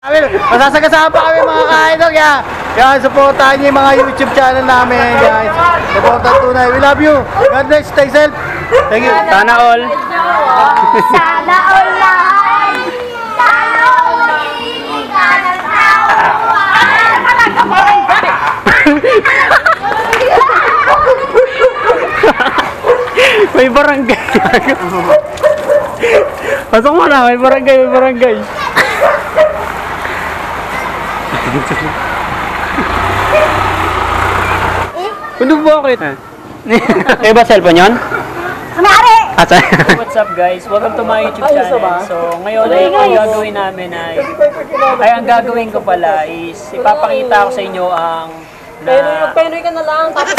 Masasagasaan pa kami mga kaidol. Yan, supportahan niyo yung mga YouTube channel namin, guys. Supportan tunay. We love you. God bless. Stay safe. Thank you. Sana all. Sana all lahat. Sana all ng tao. May barangay. Pasok mo na, may barangay, may barangay. Ano bakit? Eh ba cellphone yun? Kumari! What's up guys? Welcome to my YouTube channel. So ngayon ay ang gagawin namin ay ang gagawin ko pala is ipapakita ko sa inyo ang Penoy ka na lang, tapos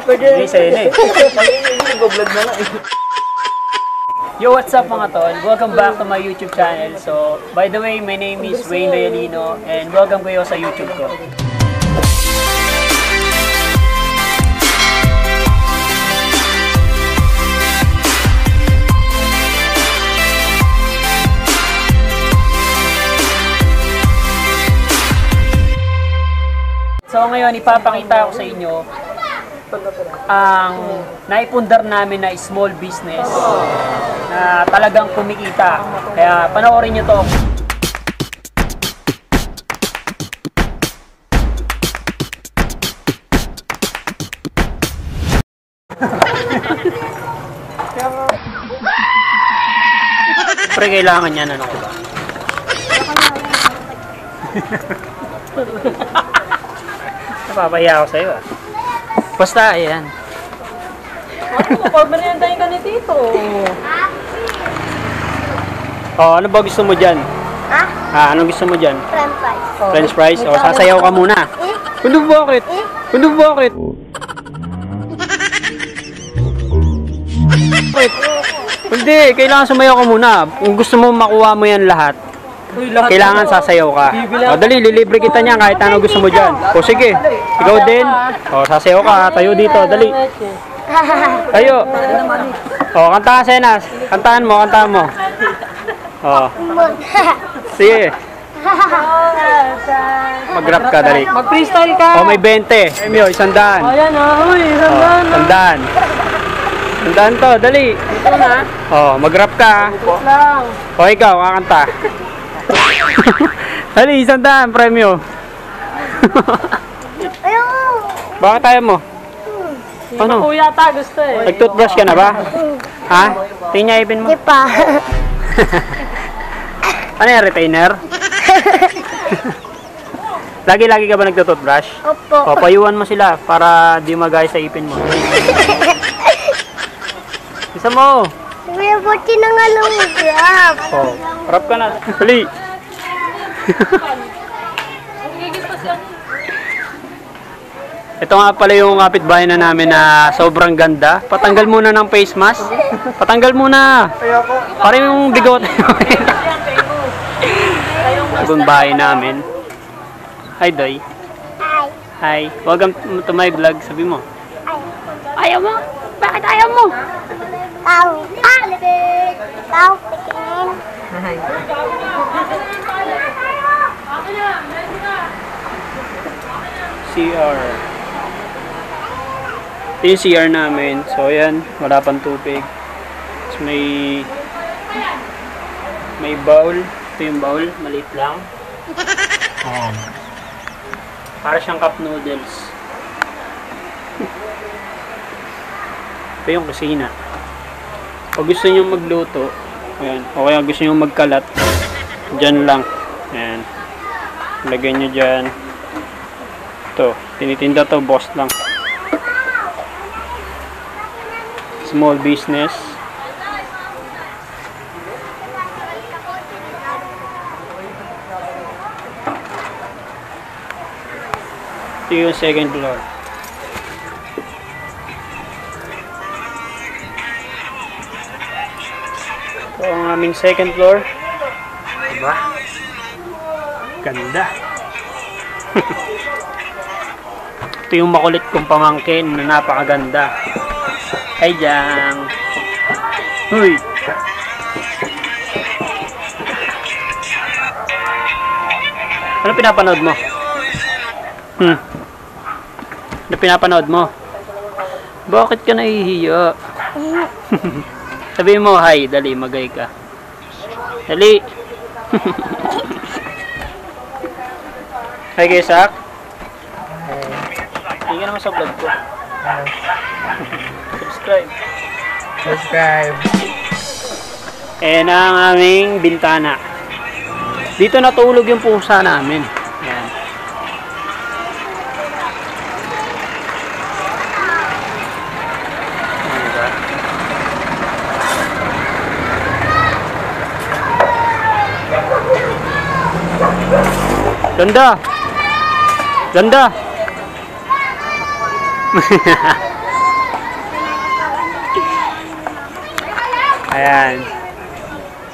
Hindi sa'yo na eh. Yo, what's up mga tol? Welcome back to my YouTube channel. So, by the way, my name is Wayne Dayalino and welcome kayo sa YouTube ko. So ngayon, ipapakita ko sa inyo ang naipundar namin na small business na talagang kumikita. Kaya panoorin nyo to. Pre, kailangan yan, ano ko ba? Napapahiya ako sa'yo ah. Basta, ayan. pag-meriendahin ka ni Tito. Oh, ano ba gusto mo dyan? Ha? Anong gusto mo dyan? French fries. French fries? O, sasayaw ka muna. Ano bakit? Ano bakit? Bakit? Hindi, kailangan sumayaw ka muna. Kung gusto mo makuha mo yan lahat, kailangan sasayaw ka. O, dali, lilibre kita niya kahit ano gusto mo dyan. O, sige. Ikaw din. O, sasayaw ka. Tayo dito. Dali. Tayo. O, kanta ka, Senas. Kantahan mo, kantahan mo. O. Sige. Mag-rap ka, dali. Mag-freestyle ka. O, may 20. Emyo, 100. Ayan uy, O, 100. 100 to, dali. Ito na. O, mag-rap ka. Lang. O, ikaw, kakanta. Dali, 100 premyo. Ayun! Bakit tayo mo? Ano? Kuya ta, gusto eh. Nag-toothbrush ka na ba? Ha? Tingnan niya ipin mo. Di pa. Ano yung retainer? Lagi-lagi ka ba nag-toothbrush? Opo. O, payuan mo sila para di magay sa ipin mo. Isa mo. Kuya, buti na nga lumigap. O, rap ka na. Dali. Ito nga pala yung kapitbahay na namin na sobrang ganda. Patanggal muna ng face mask. Patanggal muna. Para yung bigot. Ibang bahay namin. Hi, Doy. Hi. Welcome to my vlog. Sabi mo. Ayaw mo? Bakit ayaw mo? Tao. Tao, tingin. CR. Ito yung CR namin. So, ayan. Wala pang tubig. Tapos may bowl. Ito yung bowl. Maliit lang. Ayan. Para siyang cup noodles. Ito yung kusina. Pag gusto nyo magluto, ayan. O kaya gusto nyo magkalat, dyan lang. Ayan. Lagay nyo dyan. Ito. Tinitinda to. Boss lang. Small business. Ito yung second floor. Ito ang aming second floor. Diba? Ganda. Ito yung makulit kong pamangkin na napakaganda. Ay, Jang. Huy. Ano pinapanood mo? Ano pinapanood mo? Bakit ka nahihiya? Sabihin mo, hi, dali, magay ka. Dali. Hi, Gesak. Hindi ka naman sa vlog ko. Subscribe. Ayan ang aming bintana. Dito natulog yung pusa namin. Ayan. Ganda. Ganda. Ayan.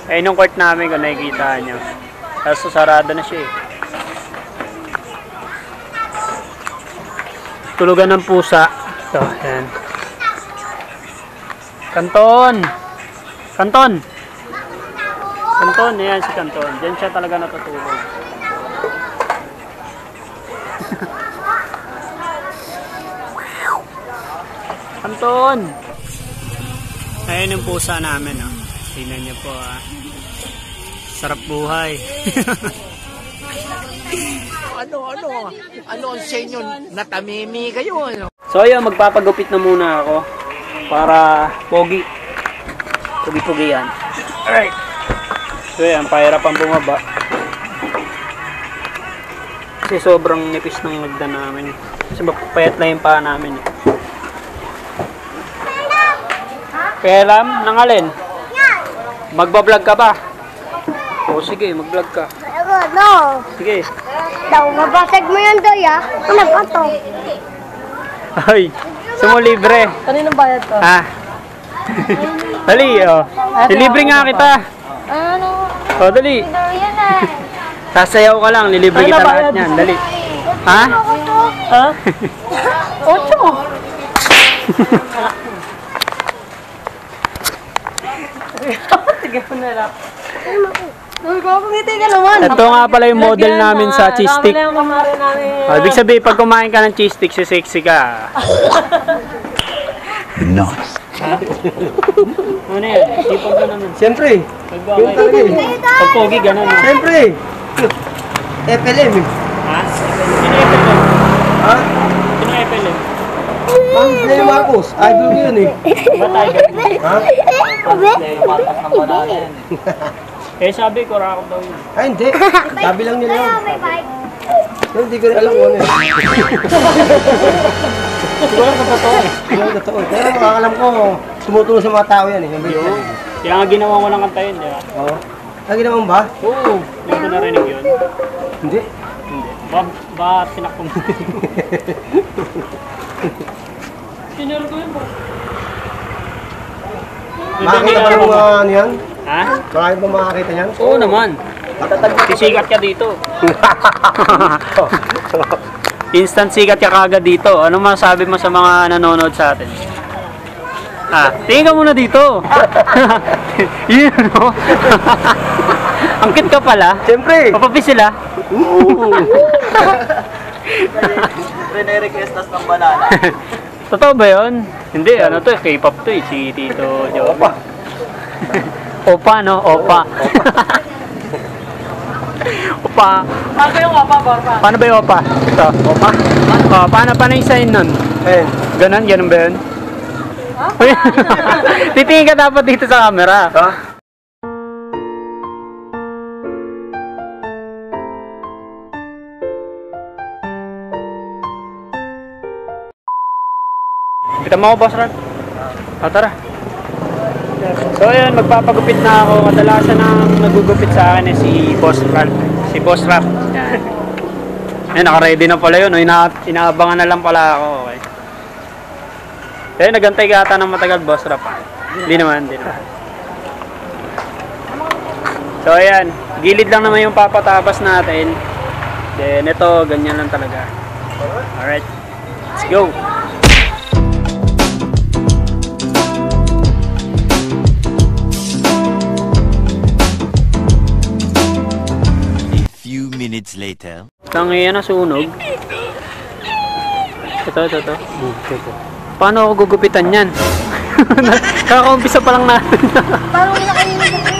Ayun yung court namin kung nakikita nyo. Tapos sarado na siya eh. Tulugan ng pusa. Ito, ayan. Kanton! Kanton! Kanton, ayan si Kanton. Diyan siya talaga natutulog. Kanton! Ayan yung pusa namin, oh. Tingnan niyo po, ah. Sarap buhay. Ano ang sa inyo? Natamimi kayo, ano? So, ayun, magpapagupit na muna ako para pogi. Pogi-pogi yan. Alright. So, yan, pahirapan bumaba. Kasi sobrang nipis ng nagda namin. Kasi mapapayat na yung paa namin. Kaya alam, nang alin? Magbablog ka ba? O sige, mag-vlog ka. No. Sige. Daw, mabasag mo yan, Doy, ah. Ano ba to? Ay, sumo libre. Kaninong bayad to? Ha? Dali, oh. Lilibre nga kita. Ano? O, dali. Yan ah. Sasayaw ka lang, lilibre kita lahat niyan. Dali. Ha? Ha? 8. Sige mo na lang. Uy, kumangiti ka naman. Ito nga pala yung model namin sa cheese stick. Dami na yung kumare namin. Oh, ibig sabihin, pag kumain ka ng cheese stick, sexy ka. Nice. Ano yan? Sipag ka naman. Siyempre. Pag pogi, ganun. Siyempre. FLM eh. Ha? Sino FLM? Ha? Sino FLM? Ang Leo Marcos. Idol ko yun eh. Ba tayo? Ha? Eh sabi ko, rakot daw yun. Ay, hindi. Sabi lang nila yun. May bike. Pero hindi ko rin alam kung ano eh. Siguro sa totoo eh. Siguro totoo eh. Pero makakalam ko, tumutulong sa mga tao yan eh. Yun. Kaya nga ginawa ko lang kanta yun, di ba? Oo. Lagi naman ba? Oo. Hindi ko narinig yun. Hindi. Hindi. Ba tinakpong. Sinuro ko yun po. Makakita pa yung ano yan? Ha? Marami ba makakita yan? Oo naman. Sisikat ka dito. Instant sikat ka kagad dito. Ano masasabi mo sa mga nanonood sa atin? Ah, tingin ka muna dito. Yun, no? Angkit ka pala. Siyempre. Papapi sila. Requestas ng banana. Totoo ba yun? Hindi, ano to, K-pop to eh. Si Tito Joe. Opa, no? Opa. Opa. Paano yung opa, Borpa? Paano ba yung opa? Ito. Opa? Oh, paano yung sign nun? Ayun. Ganun ba yun? Titingin ka dapat dito sa camera. Ha? Kita mo ako, Boss Rat? O, tara. So, ayun, magpapagupit na ako. Kadalasan ang nagugupit sa akin si Boss Rat. Si Boss Rat. Yan. Ayun, naka-ready na pala yun. Inaabangan na lang pala ako. Okay. Ayun, nagantay ka ata ng matagal, Boss Rat. Hindi naman. So, ayan. Gilid lang naman yung papatabas natin. Then, ito, ganyan lang talaga. Alright. Let's go. Few few minutes later. Tangiya na sunog. Ito. Paano ako gugupitan yan? Kakaumpisa pa lang natin. Parang nakalimutan ko.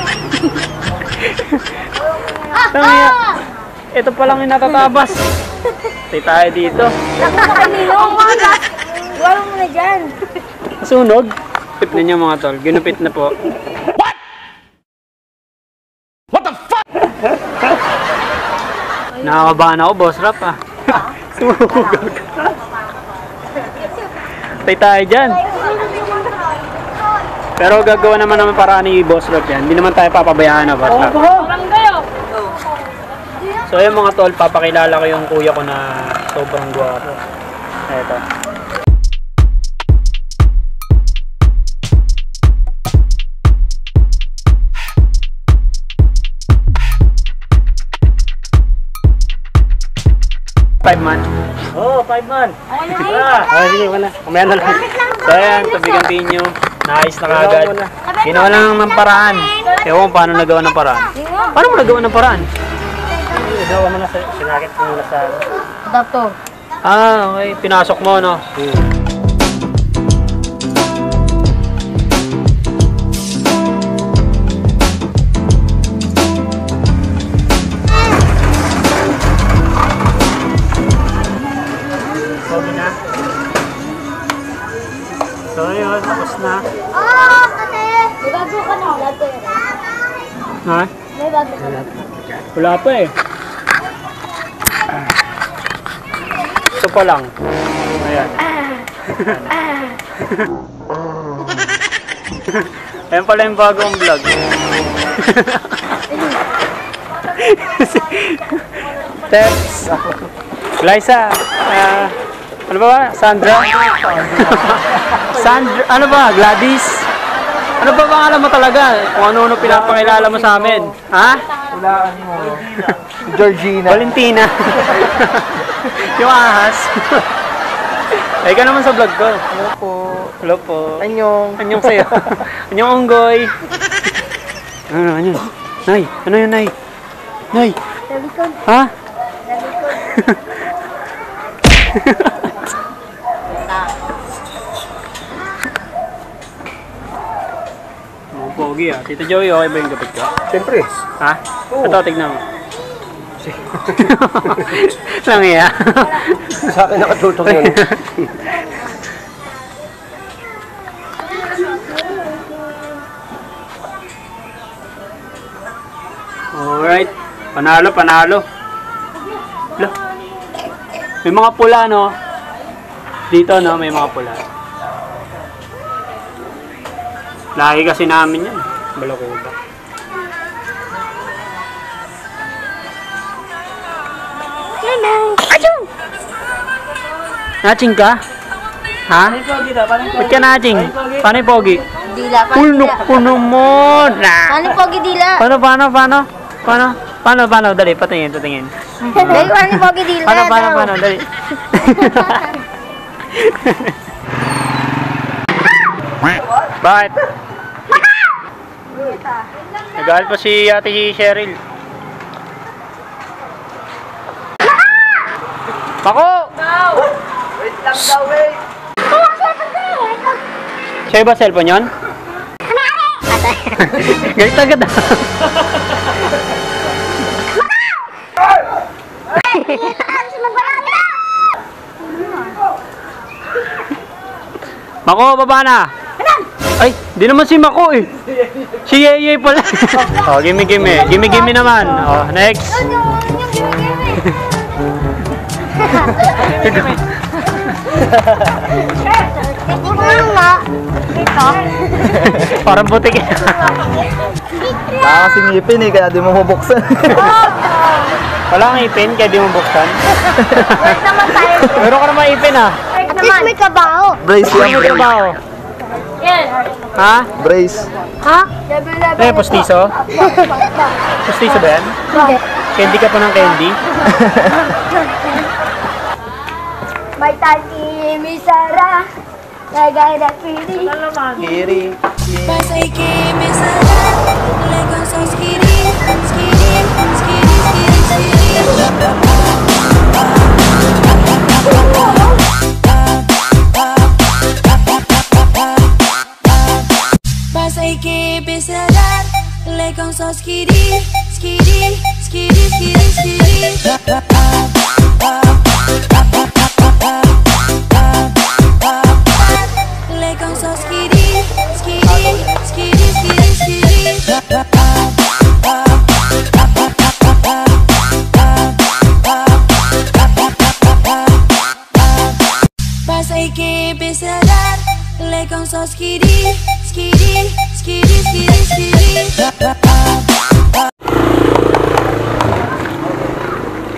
Tangiya. Ito pa lang yung natatabas. Tay tayo dito. Nakanino. Wala mo na dyan. Sunog. Gupit na niya mga tol. Ginupit na po. What the fuck? Nakakabahan ako, boss rap ah. Sumugag. Tay tayo dyan. Pero gagawa naman paraan ni boss rap yan. Hindi naman tayo papabayaan na boss rap. So ayun mga tol, papakilala ko yung kuya ko na sobrang gwapo. Eto. Five man. Oh, 5 man. Sige, wala. Kumaya na lang. So ayan, tabigantiin nyo. Naayos na kagad. Ginawa lang ng paraan. Ewan paano nagawa ng paraan. Paano mo nagawa ng paraan? Ginawa mo na sa, sinakit mo muna sa... Adaptor. Ah, okay. Pinasok mo, no? Okay na. So, yun. Tapos na. Ate! May bago ka na. Ha? May bago ka na. Wala pa eh. Ito pa lang. Ayan. Ayan pala yung bagong vlog. Teps. Liza. Ano ba? Sandra? Sandra. Ano ba? Gladys? Ano ba pangalan mo talaga? Kung ano-ano pinapakilala mo sa amin? Ha? Georgina. Valentina. Yung ahas. Ay ka naman sa vlog ko. Hello po. Hello po. Anyong. Anyong sa'yo. Anyong unggoy. Ano yun? Nay, ano yun, Nay? Nay. Ha? Oh, pogi ah. Tito Joey, okay ba yung gabit ko? Siyempre. Ha? Ito, tignan mo. Lang iya. Sa akin nakatutok yun. Alright. Panalo, panalo. Lo. May mga pula, no? Dito, no? May mga pula. Lahi kasi namin yan. Balakuda. Naching ka? Ha? Ba't ka naching? Paano yung pogi? Dila. Puno mo na! Ano pogi dila? Paano? Dali, patingin. Dahil ano pogi dila? Paano? Dali. Bakit? Nagalit pa si ate Cheryl. Bako! Wait lang daw, wait. Sa'yo ba cellphone yun? Galit agad ah. Mako, baba na! Ay, di naman si Mako eh. Si Yeye pala. Oh, gimme. Gimme naman. Oh, next. Parang butik eh. Kasi ngipin eh, kaya di mo mabuksan. Wala kang ipin, kaya di mo buksan. Wait naman tayo. Meron ka naman ipin ah. At least may kabaho. Brace Ano yan, yung brace. trabaho? Yan. Ha? Brace. Ha? Ano yung postiso? Postiso ba yan? Hindi. Candy ka pa ng candy? May tati, may sara. Lagay na pili. Kiri. Pasay que me sara, luego son skiri, skiri, skiri, skiri, skiri. só skiri, skiri, skiri, skiri, skiri. Legal só skiri, skiri, skiri, skiri, skiri. Vas a que empezar. Legal só skiri, skiri, skiri, skiri, skiri.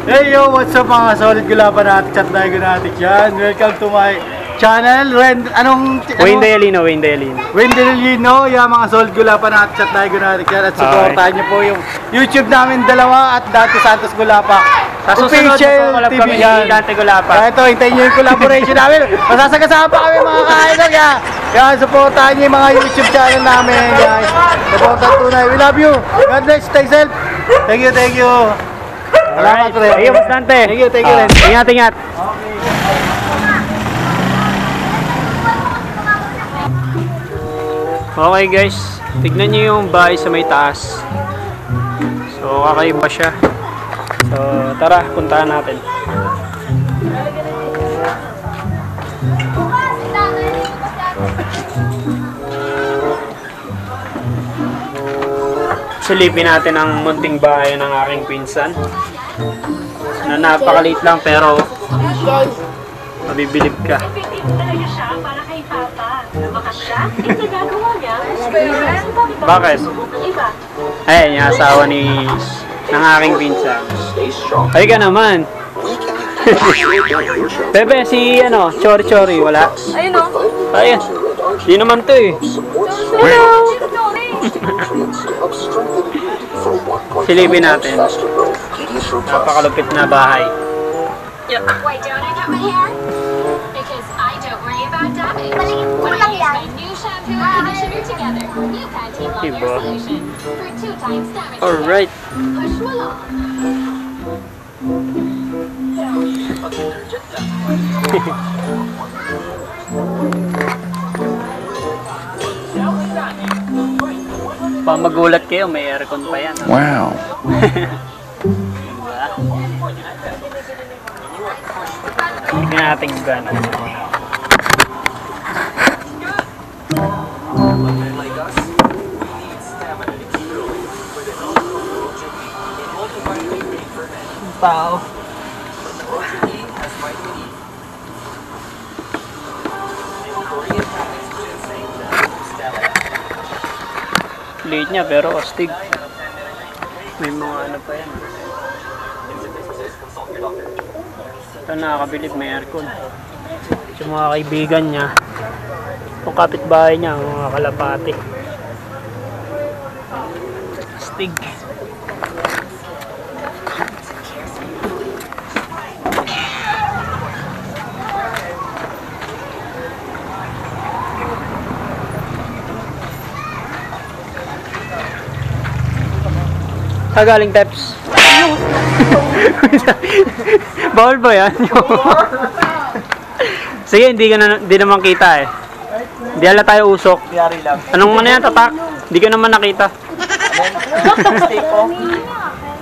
Hey yo, what's up mga solid gulapan natin, chat na natin yan. Welcome to my channel. Anong Wayne Delino, Wayne Delino. Wayne Delino, yan mga solid gulapan natin, chat na natin yan. At supportahan niyo po yung YouTube namin dalawa at Dante Santos Gulapak. Sa susunod, magkakalap kami ni Dante Gulapak. Ito, hintayin niyo yung collaboration namin. Masasagasama pa kami mga kaidol. Yan, supportahan niyo yung mga YouTube channel namin, guys. Supportan tunay. We love you. God bless. Stay safe. Thank you, thank you. Salamat, pre. Thank you, Boss Dante. Thank you, thank you. Ingat, ingat. Okay guys, tignan nyo yung bahay sa may taas. So, kakaiba siya. So, tara, puntahan natin. Silipin natin ang munting bahay ng aking pinsan. Na napakaliit lang pero mabibilib ka. Bakit? Ayan, yung asawa ng aking pinsan. Ay ka naman. Bebe, si Chori Chori, wala? Ayun o. Ayan. Di naman to eh. Silipin natin. Napakalupit na bahay. Why don't I cut my hair? Because I don't worry about damage. When I use my new shampoo and conditioner together, you can take on Diba? your solution for 2 times damage. Alright. Push mo lang. Pag magulat kayo, may aircon pa yan. Wow. Diba? Tignan natin yung gano'n. Tao. Liit niya pero astig. May mga ano pa yan. Ito nakakabilib, may aircon. Yung mga kaibigan niya, yung kapitbahay niya, mga kalapati. Astig. Galing Teps. Bawal ba yan? Sige, hindi naman kita eh. Hindi ala tayo usok. Anong man yan, tatak? Hindi ka naman nakita.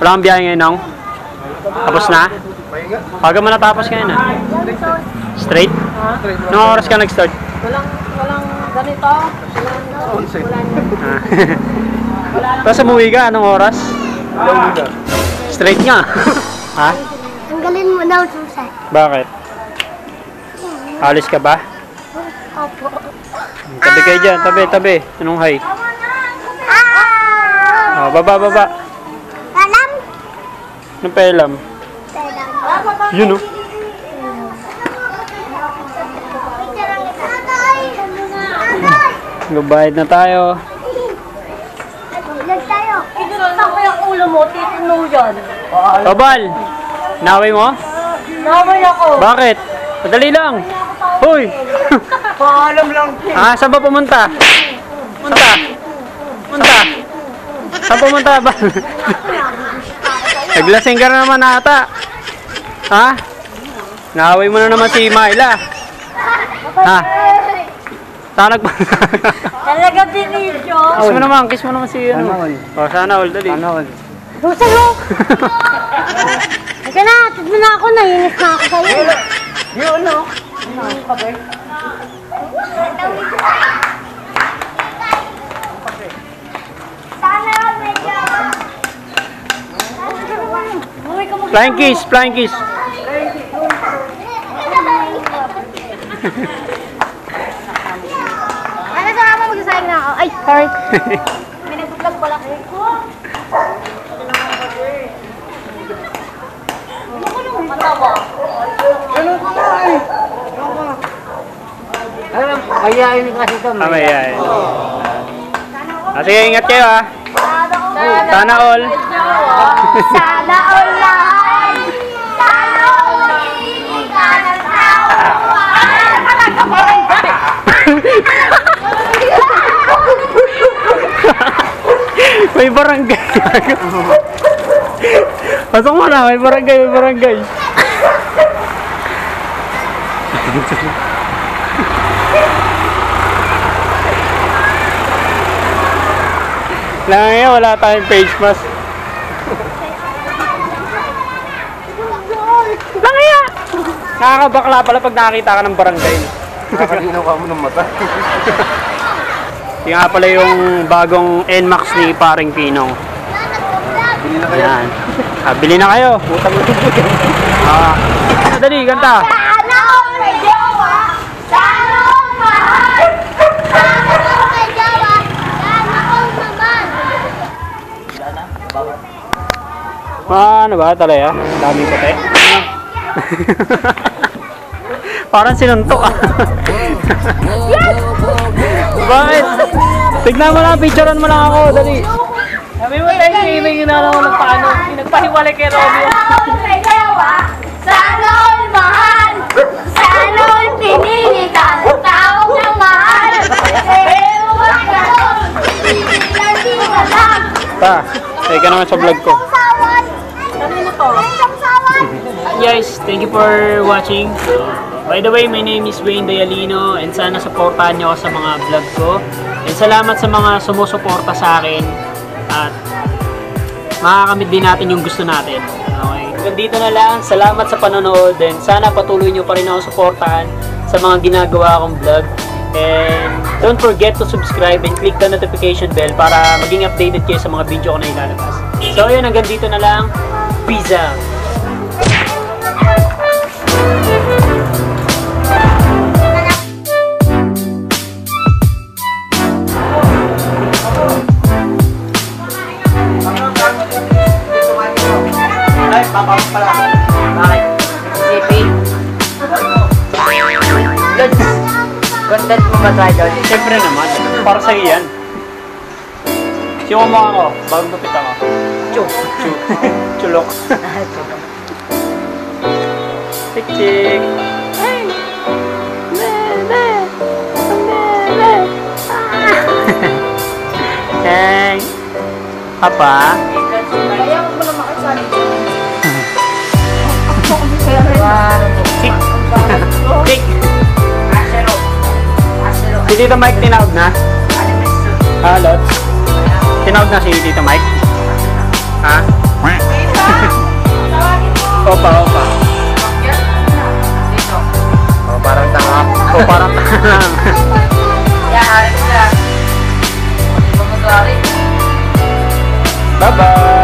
Wala kang biyahe ngayon, Nong? Tapos na? Paga mo natapos ngayon ah. Straight? Anong oras ka nag-start? Walang ganito. Tapos umuwi ka, anong oras? Straight nga. Ha? Tanggalin mo daw susay. Bakit? Alis ka ba? Opo. Tabi kayo dyan, tabi. Anong hay? Oh, baba. Alam? Anong pelam? Yun oh. Lubayad na tayo. Lag tayo. Inunan ko yung ulo mo, titino yan. Tobal! Naway mo? Naway ako. Bakit? Madali lang. Hoy! Paalam lang. Saan ba pumunta? Punta. Saan pumunta ba? Naglasing ka na naman ata. Ha? Naway mo na naman si Myla. Ha? Sana nagpa... Talaga binidyo. Kiss mo naman si ano. Oh, sana all, dali. Sana all. Busan mo! Ika na, tignan na ako. Nainis na ako sa'yo. Yun, no? Sana medyo... Flying kiss, flying kiss. Ano sa ako magsasayang na ako? Ay, sorry. May nag-vlog pala ko. Mayayain kasi ito. Mamaya. Sige, ingat kayo ha. Sana all. Sana all lahat! Sana all ka ng May barangay. Pasok mo na, may barangay, may barangay. Lang wala tayong face mask. Langya! Nakakabakla pala pag nakakita ka ng barangay. Nakalinaw ka mo ng mata. Yung nga pala yung bagong NMAX ni Paring Pinong. Bili na kayo. Yan. Bili na kayo. Utang mo. Dali, kanta. Sana all may jowa! Sana all mahal! Sana all may jowa! Sana all naman! Ano ba talaya? Daming kote. Parang sinuntok ah. Bakit? Tignan mo lang, picturean mo lang ako, dali. Sabi mo tayo si Amy yung nagpaano, nagpahiwalay kay Romeo. Sana all may jowa! Sana all mahal! Sana all pinili ka ng taong nang mahal! Pero wag ka doon! Hindi ka lang! Pa, say ka naman sa vlog ko. Guys, thank you for watching. By the way, my name is Wayne Dayalino and sana supportahan nyo ako sa mga vlog ko. And salamat sa mga sumusuporta sa akin at makakamit din natin yung gusto natin. Okay. Nandito na lang. Salamat sa panonood and sana patuloy nyo pa rin ako suportahan sa mga ginagawa kong vlog. And don't forget to subscribe and click the notification bell para maging updated kayo sa mga video ko na ilalabas. So yun, hanggang dito na lang. Peace out! Ay, papawag pala. Bakit? Sipin. Lods, content mo ba tayo doon? Siyempre naman, para sa'yo yan. Siyo mo ako, bagong lupit ako. Chulok. Tik-tik. Hey. Papa. Kaya mo na makasali dyan. Tik. Tik. Si Tito Mike tinawag na? Lods. Tinawag na si Tito Mike? Ha? Opa. Oh, parang tanga. Parang lang. Kaya harin sila. Bye-bye.